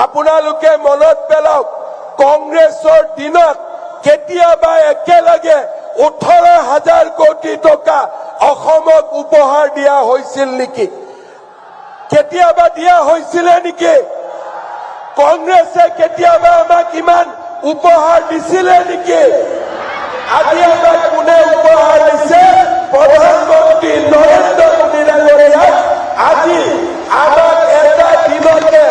আপোনালোকে মনত পেলাওক কংগ্ৰেছৰ দিনত কেতিয়াবা একেলগে 18,000 কোটি টকা অসমক উপহাৰ দিয়া হৈছিল নেকি? কেতিয়াবা দিয়া হৈছিলে নেকি? কংগ্ৰেছে কেতিয়াবা আমাক ইমান উপহাৰ দিছিলে নেকি? আজি আমাক কোনে উপহাৰ দিছে? প্ৰধানমন্ত্ৰী নৰেন্দ্ৰ মোদী ডাঙৰীয়াই আজি আমাক এটা দিনতে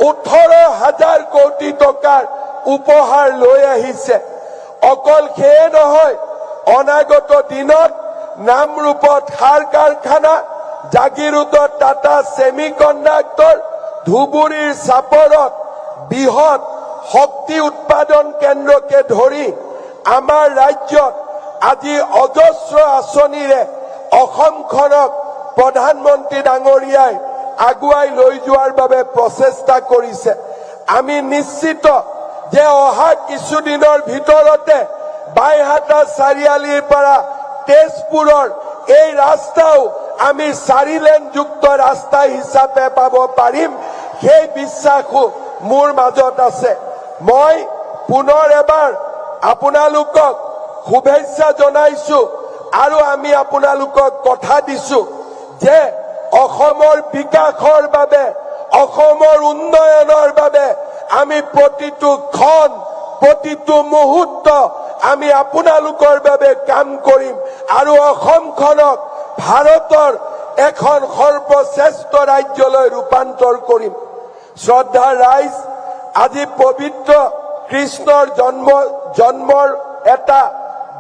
18,000 কোটি টকাৰ উপহাৰ লৈ আহিছে। অকল সেয়ে নহয়, অনাগত দিনত নামৰূপত সাৰ কাৰখানা, জাগিৰোডত টাটা ছেমিকণ্ডাক্টৰ, ধুবুৰীৰ চাপৰত বৃহৎ শক্তি উৎপাদন কেন্দ্ৰকে ধৰি আমাৰ ৰাজ্যত আজি অজস্ৰ আঁচনিৰে অসমখনক প্ৰধানমন্ত্ৰী ডাঙৰীয়াই আগুৱাই লৈ যোৱাৰ বাবে প্ৰচেষ্টা কৰিছে। আমি নিশ্চিত যে অহা কিছুদিনৰ ভিতৰতে বাইহাটা চাৰিআলিৰ পৰা তেজপুৰৰ এই ৰাস্তাও আমি 4 লেনযুক্ত ৰাস্তা হিচাপে পাব পাৰিম, সেই বিশ্বাসো মোৰ মাজত আছে। মই পুনৰ এবাৰ আপোনালোকক শুভেচ্ছা জনাইছো আৰু আমি আপোনালোকক কথা দিছো যে অসমৰ বিকাশৰ বাবে, অসমৰ উন্নয়নৰ বাবে আমি প্ৰতিটো ক্ষণ, প্ৰতিটো মুহূৰ্ত আমি আপোনালোকৰ বাবে কাম কৰিম আৰু অসমখনক ভাৰতৰ এখন সৰ্বশ্ৰেষ্ঠ ৰাজ্যলৈ ৰূপান্তৰ কৰিম। শ্ৰদ্ধা ৰাইজ, আজি পবিত্ৰ কৃষ্ণৰ জন্মৰ এটা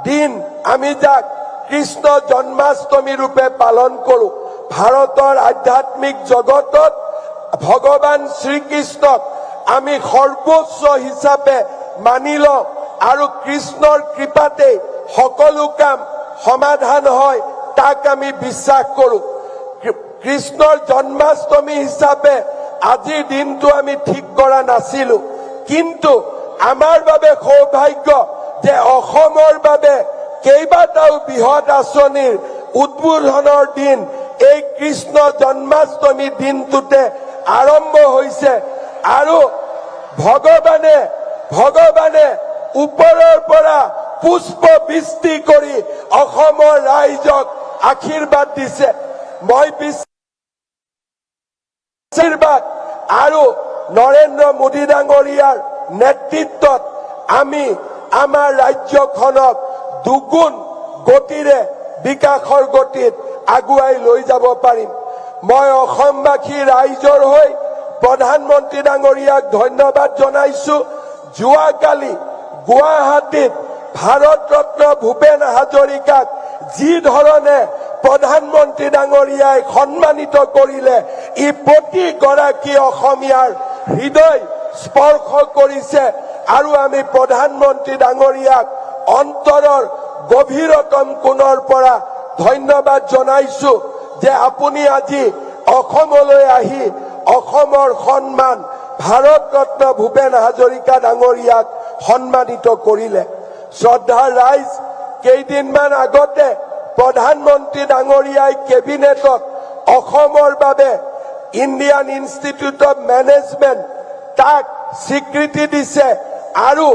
দিন, আমি যাক কৃষ্ণ জন্মাষ্টমী ৰূপে পালন কৰো। ভাৰতৰ আধ্যাত্মিক জগতত ভগৱান শ্ৰীকৃষ্ণক আমি সৰ্বোচ্চ হিচাপে মানি লওঁ আৰু কৃষ্ণৰ কৃপাতে সকলো কাম সমাধান হয়, তাক আমি বিশ্বাস কৰো। কৃষ্ণৰ জন্মাষ্টমী হিচাপে আজিৰ দিনটো আমি ঠিক কৰা নাছিলো, কিন্তু আমাৰ বাবে সৌভাগ্য যে অসমৰ বাবে কেইবাটাও বৃহৎ আঁচনিৰ উদ্বোধনৰ দিন এই কৃষ্ণ জন্মাষ্টমী দিনটোতে আৰম্ভ হৈছে আৰু ভগৱানে ওপৰৰ পৰা পুষ্প বৃষ্টি কৰি অসমৰ ৰাইজক আশীৰ্বাদ দিছে। মই আশীৰ্বাদ আৰু নৰেন্দ্ৰ মোদী ডাঙৰীয়াৰ নেতৃত্বত আমি আমাৰ ৰাজ্যখনক দুগুণ গতিৰে বিকাশৰ গতিত আগুৱাই লৈ যাব পাৰিম। মই অসমবাসী ৰাইজৰ হৈ প্ৰধানমন্ত্ৰী ডাঙৰীয়াক ধন্যবাদ জনাইছো। যোৱাকালি গুৱাহাটীত ভাৰত ৰত্ন ভূপেন হাজৰিকাক যি ধৰণে প্ৰধানমন্ত্ৰী ডাঙৰীয়াই সন্মানিত কৰিলে, ই প্ৰতিগৰাকী অসমীয়াৰ হৃদয় স্পৰ্শ কৰিছে আৰু আমি প্ৰধানমন্ত্ৰী ডাঙৰীয়াক অন্তৰৰ গভীৰতম কোণৰ পৰা ধন্যবাদ জনাইছো যে আপুনি আজি অসমলৈ আহি অসমৰ সন্মান ভাৰত ৰত্ন ভূপেন হাজৰিকা ডাঙৰীয়াক সন্মানিত কৰিলে। শ্ৰদ্ধা ৰাইজ, কেইদিনমান আগতে প্ৰধানমন্ত্ৰী ডাঙৰীয়াই কেবিনেটত অসমৰ বাবে ইণ্ডিয়ান ইনষ্টিটিউট অফ মেনেজমেণ্ট তাক স্বীকৃতি দিছে আৰু